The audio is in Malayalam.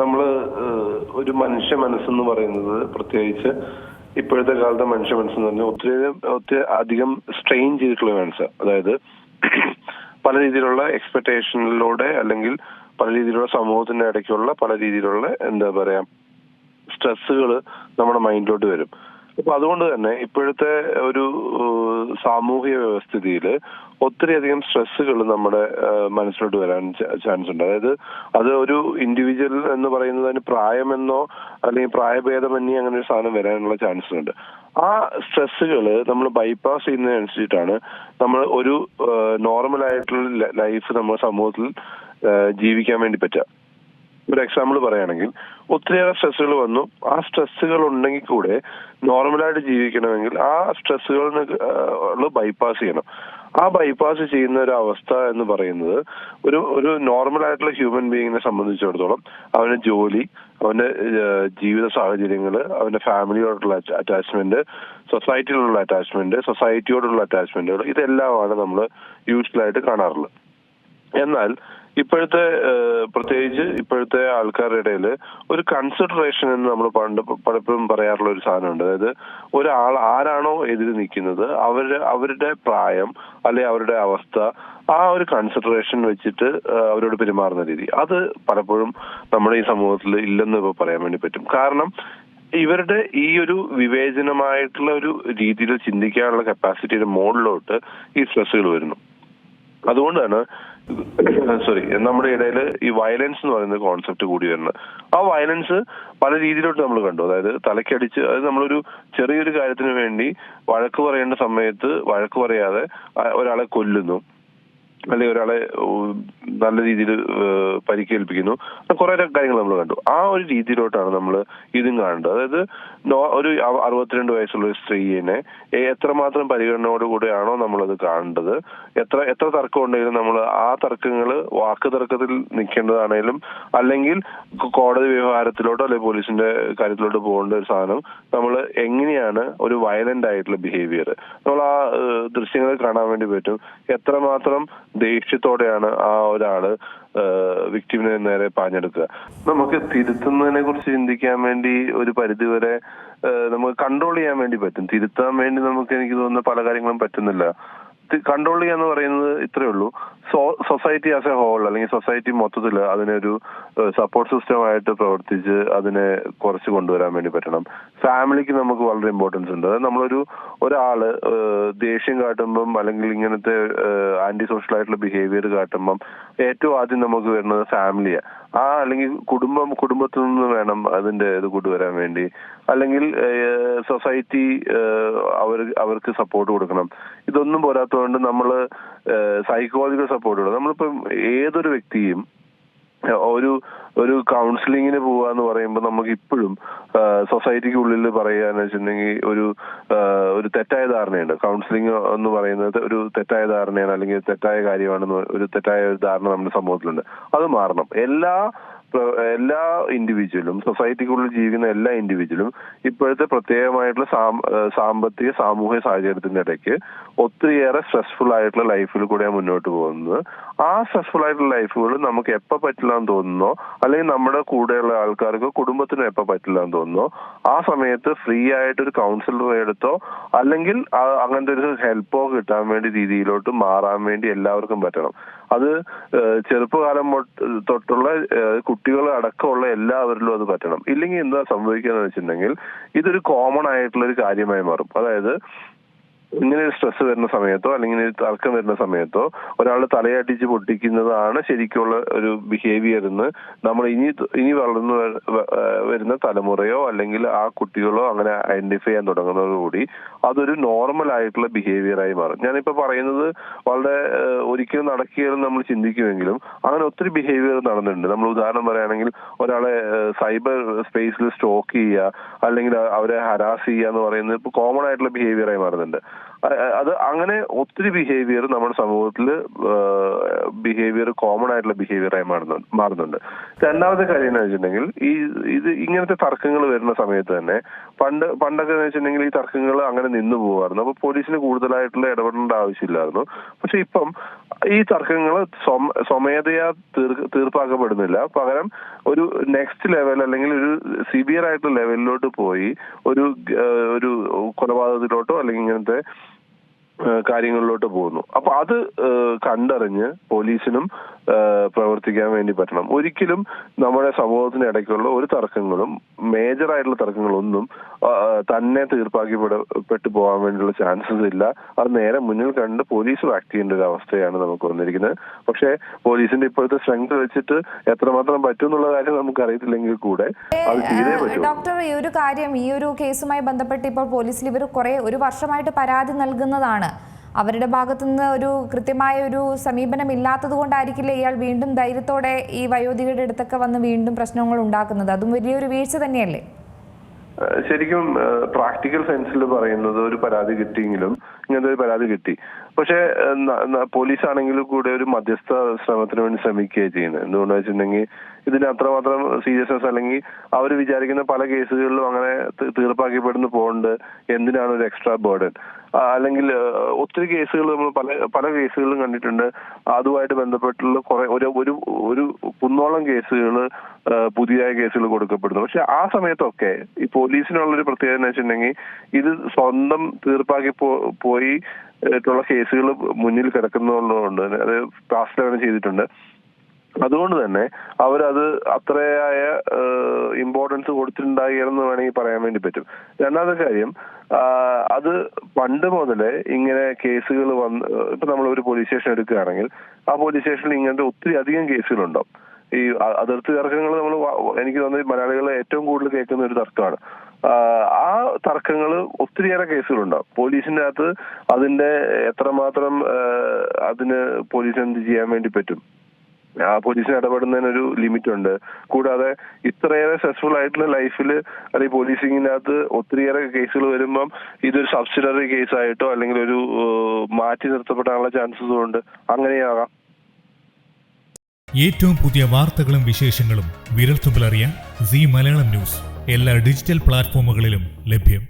നമ്മള് ഒരു മനുഷ്യ മനസ്സെന്ന് പറയുന്നത്, പ്രത്യേകിച്ച് ഇപ്പോഴത്തെ കാലത്തെ മനുഷ്യ മനസ്സെന്ന് പറഞ്ഞാൽ ഒത്തിരി അധികം സ്ട്രെയിൻ ചെയ്തിട്ടുള്ള മനസ്സാണ്. അതായത് പല രീതിയിലുള്ള എക്സ്പെക്ടേഷനിലൂടെ അല്ലെങ്കിൽ പല രീതിയിലുള്ള സമൂഹത്തിന്റെ ഇടയ്ക്കുള്ള പല രീതിയിലുള്ള എന്താ പറയാ സ്ട്രെസ്സുകൾ നമ്മുടെ മൈൻഡിലോട്ട് വരും. അപ്പൊ അതുകൊണ്ട് തന്നെ ഇപ്പോഴത്തെ ഒരു സാമൂഹിക വ്യവസ്ഥിതിയിൽ ഒത്തിരി അധികം സ്ട്രെസ്സുകൾ നമ്മുടെ മനസ്സിലോട്ട് വരാൻ ചാൻസ് ഉണ്ട്. അതായത് അത് ഒരു ഇൻഡിവിജ്വൽ എന്ന് പറയുന്നതിന് പ്രായമെന്നോ അല്ലെങ്കിൽ പ്രായഭേദമന്യേ അങ്ങനെ ഒരു സാധനം വരാനുള്ള ചാൻസ് ഉണ്ട്. ആ സ്ട്രെസ്സുകൾ നമ്മൾ ബൈപ്പാസ് ചെയ്യുന്നതിനനുസരിച്ചിട്ടാണ് നമ്മൾ ഒരു നോർമൽ ആയിട്ടുള്ള ലൈഫ് നമ്മുടെ സമൂഹത്തിൽ ജീവിക്കാൻ വേണ്ടി പറ്റുക. ഒരു എക്സാമ്പിൾ പറയുകയാണെങ്കിൽ ഒത്തിരിയേറെ സ്ട്രെസ്സുകൾ വന്നു. ആ സ്ട്രെസ്സുകൾ ഉണ്ടെങ്കിൽ കൂടെ നോർമലായിട്ട് ജീവിക്കണമെങ്കിൽ ആ സ്ട്രെസ്സുകൾ ബൈപ്പാസ് ചെയ്യണം. ആ ബൈപ്പാസ് ചെയ്യുന്ന ഒരു അവസ്ഥ എന്ന് പറയുന്നത് ഒരു നോർമൽ ആയിട്ടുള്ള ഹ്യൂമൻ ബീയിങ്ങിനെ സംബന്ധിച്ചിടത്തോളം അവന്റെ ജോലി, അവന്റെ ജീവിത സാഹചര്യങ്ങള്, അവന്റെ ഫാമിലിയോടുള്ള അറ്റാച്ച്മെന്റ്, സൊസൈറ്റിയിലുള്ള അറ്റാച്ച്മെന്റ്, സൊസൈറ്റിയോടുള്ള അറ്റാച്ച്മെന്റുകൾ, ഇതെല്ലാമാണ് നമ്മൾ യൂഷ്വലായിട്ട് കാണാറുള്ളത്. എന്നാൽ ഇപ്പോഴത്തെ പ്രത്യേകിച്ച് ഇപ്പോഴത്തെ ആൾക്കാരുടെ ഇടയിൽ ഒരു കൺസിഡറേഷൻ എന്ന് നമ്മൾ പലപ്പോഴും പറയാറുള്ള ഒരു സാധനമുണ്ട്. അതായത് ഒരാൾ ആരാണോ എതിര് നിൽക്കുന്നത് അവരുടെ പ്രായം അല്ലെ അവരുടെ അവസ്ഥ, ആ ഒരു കൺസിഡറേഷൻ വെച്ചിട്ട് അവരോട് പെരുമാറുന്ന രീതി, അത് പലപ്പോഴും നമ്മുടെ ഈ സമൂഹത്തിൽ ഇല്ലെന്ന് ഇപ്പൊ പറയാൻ വേണ്ടി പറ്റും. കാരണം ഇവരുടെ ഈ ഒരു വിവേചനമായിട്ടുള്ള ഒരു രീതിയിൽ ചിന്തിക്കാനുള്ള കപ്പാസിറ്റിയുടെ മുകളിലോട്ട് ഈ സ്ട്രെസ്സുകൾ വരുന്നു. അതുകൊണ്ടാണ് നമ്മുടെ ഇടയിൽ ഈ വയലൻസ് എന്ന് പറയുന്ന കോൺസെപ്റ്റ് കൂടി വരുന്നത്. ആ വയലൻസ് പല രീതിയിലോട്ട് നമ്മൾ കണ്ടു. അതായത് തലക്കടിച്ച്, അതായത് നമ്മളൊരു ചെറിയൊരു കാര്യത്തിന് വേണ്ടി വഴക്ക് പറയേണ്ട സമയത്ത് വഴക്ക് പറയാതെ ഒരാളെ കൊല്ലുന്നു, അല്ലെങ്കിൽ ഒരാളെ നല്ല രീതിയിൽ പരിക്കേൽപ്പിക്കുന്നു, കുറെ കാര്യങ്ങൾ നമ്മൾ കണ്ടു. ആ ഒരു രീതിയിലോട്ടാണ് നമ്മൾ ഇതും കാണേണ്ടത്. അതായത് ഒരു 62 വയസ്സുള്ള ഒരു സ്ത്രീയെ എത്രമാത്രം പരിഗണനയോടുകൂടിയാണോ നമ്മളത് കാണേണ്ടത്, എത്ര തർക്കം ഉണ്ടെങ്കിലും നമ്മൾ ആ തർക്കങ്ങൾ വാക്ക് തർക്കത്തിൽ നിൽക്കേണ്ടതാണേലും അല്ലെങ്കിൽ കോടതി വ്യവഹാരത്തിലോട്ടോ അല്ലെങ്കിൽ പോലീസിന്റെ കാര്യത്തിലോട്ട് പോകേണ്ട ഒരു സാധനം നമ്മൾ എങ്ങനെയാണ് ഒരു വയലന്റ് ആയിട്ടുള്ള ബിഹേവിയർ നമ്മൾ ആ ദൃശ്യങ്ങളിൽ കാണാൻ വേണ്ടി പറ്റും. എത്രമാത്രം ദേഷ്യത്തോടെയാണ് ആ ഒരാള് വിക്ടിമിനെ നേരെ പാഞ്ഞെടുക്കുക. നമുക്ക് തിരുത്തുന്നതിനെ കുറിച്ച് ചിന്തിക്കാൻ വേണ്ടി ഒരു പരിധിവരെ നമുക്ക് കൺട്രോൾ ചെയ്യാൻ വേണ്ടി പറ്റും. തിരുത്താൻ വേണ്ടി നമുക്ക് എനിക്ക് തോന്നുന്ന പല കാര്യങ്ങളും പറ്റുന്നില്ല. കൺട്രോൾ ചെയ്യാന്ന് പറയുന്നത് ഇത്രയേ ഉള്ളൂ. സൊസൈറ്റി ആസ് എ ഹോൾ അല്ലെങ്കിൽ സൊസൈറ്റി മൊത്തത്തിൽ അതിനൊരു സപ്പോർട്ട് സിസ്റ്റം ആയിട്ട് പ്രവർത്തിച്ച് അതിനെ കുറച്ച് കൊണ്ടുവരാൻ വേണ്ടി പറ്റണം. ഫാമിലിക്ക് നമുക്ക് വളരെ ഇമ്പോർട്ടൻസ് ഉണ്ട്. അതായത് ഒരാള് ദേഷ്യം കാട്ടുമ്പം അല്ലെങ്കിൽ ഇങ്ങനത്തെ ആന്റി സോഷ്യൽ ആയിട്ടുള്ള ബിഹേവിയർ കാട്ടുമ്പം ഏറ്റവും ആദ്യം നമുക്ക് വരുന്നത് ഫാമിലിയാ. അല്ലെങ്കിൽ കുടുംബത്തിൽ നിന്ന് വേണം അതിന്റെ ഇത് കൊണ്ടുവരാൻ വേണ്ടി. അല്ലെങ്കിൽ സൊസൈറ്റി അവർക്ക് സപ്പോർട്ട് കൊടുക്കണം. ഇതൊന്നും പോരാത്തതുകൊണ്ട് നമ്മള് സൈക്കോളജിക്കൽ സപ്പോർട്ട് കൊടുക്കണം. നമ്മളിപ്പം ഏതൊരു വ്യക്തിയും ഒരു കൗൺസിലിങ്ങിന് പോവാന്ന് പറയുമ്പോൾ നമുക്ക് ഇപ്പോഴും സൊസൈറ്റിക്ക് ഉള്ളിൽ പറയാന്ന് വെച്ചിട്ടുണ്ടെങ്കിൽ ഒരു തെറ്റായ ധാരണയുണ്ട്. കൗൺസിലിംഗ് എന്ന് പറയുന്നത് ഒരു തെറ്റായ ധാരണയാണ്, അല്ലെങ്കിൽ തെറ്റായ കാര്യമാണെന്ന് ഒരു തെറ്റായ ഒരു ധാരണ നമ്മുടെ സമൂഹത്തിലുണ്ട്. അത് മാറണം. എല്ലാ ഇൻഡിവിജ്വലും, സൊസൈറ്റിക്കുള്ളിൽ ജീവിക്കുന്ന എല്ലാ ഇൻഡിവിജ്വലും ഇപ്പോഴത്തെ പ്രത്യേകമായിട്ടുള്ള സാമ്പത്തിക സാമൂഹിക സാഹചര്യത്തിന്റെ ഇടയ്ക്ക് ഒത്തിരിയേറെ സ്ട്രെസ്ഫുൾ ആയിട്ടുള്ള ലൈഫിൽ കൂടെയാണ് മുന്നോട്ട് പോകുന്നത്. ആ സ്ട്രെസ്ഫുൾ ആയിട്ടുള്ള ലൈഫുകൾ നമുക്ക് എപ്പോൾ പറ്റില്ല എന്ന് തോന്നുന്നോ, അല്ലെങ്കിൽ നമ്മുടെ കൂടെയുള്ള ആൾക്കാർക്ക് കുടുംബത്തിനും എപ്പോൾ പറ്റില്ല എന്ന് തോന്നുന്നോ, ആ സമയത്ത് ഫ്രീ ആയിട്ട് ഒരു കൗൺസിലറെ എടുത്തോ അല്ലെങ്കിൽ അങ്ങനത്തെ ഒരു ഹെൽപ്പോ കിട്ടാൻ വേണ്ടി രീതിയിലോട്ട് മാറാൻ വേണ്ടി എല്ലാവർക്കും പറ്റണം. അത് ചെറുപ്പകാലം തൊട്ടുള്ള കുട്ടികൾ അടക്കമുള്ള എല്ലാവരിലും അത് പറ്റണം. ഇല്ലെങ്കിൽ എന്താ സംഭവിക്കുക വെച്ചിട്ടുണ്ടെങ്കിൽ ഇതൊരു കോമൺ ആയിട്ടുള്ള ഒരു കാര്യമായി മാറും. അതായത് ഇങ്ങനെ ഒരു സ്ട്രെസ് വരുന്ന സമയത്തോ അല്ലെങ്കിൽ ഒരു തർക്കം വരുന്ന സമയത്തോ ഒരാൾ തലയടിച്ച് പൊട്ടിക്കുന്നതാണ് ശരിക്കുള്ള ഒരു ബിഹേവിയർ എന്ന് നമ്മൾ ഇനി വളർന്നു വരുന്ന തലമുറയോ അല്ലെങ്കിൽ ആ കുട്ടികളോ അങ്ങനെ ഐഡന്റിഫൈ ചെയ്യാൻ തുടങ്ങുന്നതോടുകൂടി അതൊരു നോർമൽ ആയിട്ടുള്ള ബിഹേവിയറായി മാറും. ഞാനിപ്പോ പറയുന്നത് വളരെ ഒരിക്കലും നടക്കുകയെന്ന് നമ്മൾ ചിന്തിക്കുമെങ്കിലും അങ്ങനെ ഒത്തിരി ബിഹേവിയർ നടന്നിട്ടുണ്ട്. നമ്മൾ ഉദാഹരണം പറയുകയാണെങ്കിൽ ഒരാളെ സൈബർ സ്പേസിൽ സ്റ്റോക്ക് ചെയ്യുക അല്ലെങ്കിൽ അവരെ ഹരാസ് ചെയ്യുക എന്ന് പറയുന്നത് ഇപ്പൊ കോമൺ ആയിട്ടുള്ള ബിഹേവിയറായി മാറുന്നുണ്ട്. അത് അങ്ങനെ ഒത്തിരി ബിഹേവിയർ നമ്മുടെ സമൂഹത്തിൽ ബിഹേവിയർ കോമൺ ആയിട്ടുള്ള ബിഹേവിയറായി മാറുന്നുണ്ട്. രണ്ടാമത്തെ കാര്യം എന്ന് വെച്ചിട്ടുണ്ടെങ്കിൽ ഇങ്ങനത്തെ തർക്കങ്ങൾ വരുന്ന സമയത്ത് തന്നെ പണ്ടൊക്കെ എന്ന് വെച്ചിട്ടുണ്ടെങ്കിൽ ഈ തർക്കങ്ങൾ അങ്ങനെ നിന്നു പോകാറുണ്ട്. അപ്പൊ പോലീസിന് കൂടുതലായിട്ടുള്ള ഇടപെടേണ്ട ആവശ്യമില്ലായിരുന്നു. പക്ഷെ ഇപ്പം ഈ തർക്കങ്ങൾ സ്വമേധയാ തീർപ്പാക്കപ്പെടുന്നില്ല. പകരം ഒരു നെക്സ്റ്റ് ലെവൽ അല്ലെങ്കിൽ ഒരു സിവിയർ ആയിട്ടുള്ള ലെവലിലോട്ട് പോയി ഒരു കൊലപാതകത്തിലോട്ടോ അല്ലെങ്കിൽ ഇങ്ങനത്തെ കാര്യങ്ങളിലോട്ട് പോകുന്നു. അപ്പൊ അത് കണ്ടറിഞ്ഞ് പോലീസിനും പ്രവർത്തിക്കാൻ വേണ്ടി പറ്റണം. ഒരിക്കലും നമ്മുടെ സമൂഹത്തിന് ഇടയ്ക്കുള്ള ഒരു തർക്കങ്ങളും മേജർ ആയിട്ടുള്ള തർക്കങ്ങളൊന്നും തന്നെ തീർപ്പാക്കിപ്പെട്ടു പോകാൻ വേണ്ടിയുള്ള ചാൻസസ് ഇല്ല. അത് നേരെ മുന്നിൽ കണ്ട് പോലീസ് ആക്ട് ചെയ്യേണ്ട ഒരു അവസ്ഥയാണ് നമുക്ക് വന്നിരിക്കുന്നത്. പക്ഷേ പോലീസിന്റെ ഇപ്പോഴത്തെ സ്ട്രെങ്ത് വെച്ചിട്ട് എത്രമാത്രം പറ്റും എന്നുള്ള കാര്യം നമുക്ക് അറിയത്തില്ലെങ്കിൽ കൂടെ അത് ചെയ്തേ പറ്റും. ഡോക്ടർ, ഈ ഒരു കാര്യം, ഈ ഒരു കേസുമായി ബന്ധപ്പെട്ട് ഇപ്പോൾ പോലീസിൽ ഇവർ ഒരു വർഷമായിട്ട് പരാതി നൽകുന്നതാണ്. അവരുടെ ഭാഗത്തുനിന്ന് ഒരു കൃത്യമായ ഒരു സമീപനം ഇല്ലാത്തത് കൊണ്ടായിരിക്കില്ല ഇയാൾ വീണ്ടും ധൈര്യത്തോടെ ഈ വയോധികരുടെ അടുത്തൊക്കെ വന്ന് വീണ്ടും പ്രശ്നങ്ങൾ ഉണ്ടാക്കുന്നത്. അതും വലിയൊരു വീഴ്ച തന്നെയല്ലേ? ശരിക്കും പ്രാക്ടിക്കൽ സെൻസിൽ പറയുന്നത് ഒരു പരാതി കിട്ടിയെങ്കിലും ഇങ്ങനത്തെ ഒരു പരാതി കിട്ടി. പക്ഷെ പോലീസ് ആണെങ്കിലും കൂടെ ഒരു മധ്യസ്ഥ ശ്രമത്തിന് വേണ്ടി ശ്രമിക്കുകയാണ് ചെയ്യുന്നത്. എന്തുകൊണ്ടെന്ന് വെച്ചിട്ടുണ്ടെങ്കിൽ ഇതിന് അത്രമാത്രം സീരിയസ്നെസ് അല്ലെങ്കിൽ അവർ വിചാരിക്കുന്ന പല കേസുകളിലും അങ്ങനെ തീർപ്പാക്കപ്പെടുന്നു പോകുന്നുണ്ട്. എന്തിനാണ് ഒരു എക്സ്ട്രാ ബേർഡൻ? അല്ലെങ്കിൽ ഒത്തിരി കേസുകൾ നമ്മൾ പല കേസുകളിലും കണ്ടിട്ടുണ്ട്. അതുമായിട്ട് ബന്ധപ്പെട്ടുള്ള ഒരു കുന്നോളം കേസുകൾ പുതിയ കേസുകൾ കൊടുക്കപ്പെടുന്നു. പക്ഷെ ആ സമയത്തൊക്കെ ഈ പോലീസിനുള്ളൊരു പ്രത്യേകത എന്ന് വെച്ചിട്ടുണ്ടെങ്കിൽ ഇത് സ്വന്തം തീർപ്പാക്കി പോയി ട്ടുള്ള കേസുകൾ മുന്നിൽ കിടക്കുന്നതുകൊണ്ട് അത് പാസ്റ്റ് ലെവൽ ചെയ്തിട്ടുണ്ട്. അതുകൊണ്ട് തന്നെ അവരത് അത്രയായ ഇമ്പോർട്ടൻസ് കൊടുത്തിട്ടുണ്ടാകുമെന്ന് വേണമെങ്കിൽ പറയാൻ വേണ്ടി പറ്റും. രണ്ടാമത്തെ കാര്യം, അത് പണ്ട് മുതലേ ഇങ്ങനെ കേസുകൾ ഇപ്പൊ നമ്മൾ ഒരു പോലീസ് സ്റ്റേഷൻ എടുക്കുകയാണെങ്കിൽ ആ പോലീസ് സ്റ്റേഷനിൽ ഇങ്ങനത്തെ ഒത്തിരി അധികം കേസുകളുണ്ടാവും. ഈ അതിർത്തി തർക്കങ്ങൾ നമ്മൾ എനിക്ക് തോന്നുന്നത് മലയാളികൾ ഏറ്റവും കൂടുതൽ കേൾക്കുന്ന ഒരു തർക്കമാണ്. ആ തർക്കങ്ങൾ ഒത്തിരിയേറെ കേസുകളുണ്ടാവും. പോലീസിന്റെ അകത്ത് അതിന്റെ എത്രമാത്രം അതിന് പോലീസിന് എന്ത് ചെയ്യാൻ വേണ്ടി പറ്റും, ആ പോലീസിന് ഇടപെടുന്നതിനൊരു ലിമിറ്റ് ഉണ്ട്. കൂടാതെ ഇത്രയേറെ സ്ട്രെസ്ഫുൾ ആയിട്ടുള്ള ലൈഫിൽ അല്ലെങ്കിൽ പോലീസിങ്ങിനകത്ത് ഒത്തിരിയേറെ കേസുകൾ വരുമ്പം ഇതൊരു സബ്സിഡറി കേസായിട്ടോ അല്ലെങ്കിൽ ഒരു മാറ്റി നിർത്തപ്പെടാനുള്ള ചാൻസസും ഉണ്ട്. അങ്ങനെയാകാം. ഏറ്റവും പുതിയ വാർത്തകളും വിശേഷങ്ങളും വിരൽത്തുമ്പിലറിയാൻ സീ മലയാളം ന്യൂസ് എല്ലാ ഡിജിറ്റൽ പ്ലാറ്റ്ഫോമുകളിലും ലഭ്യം.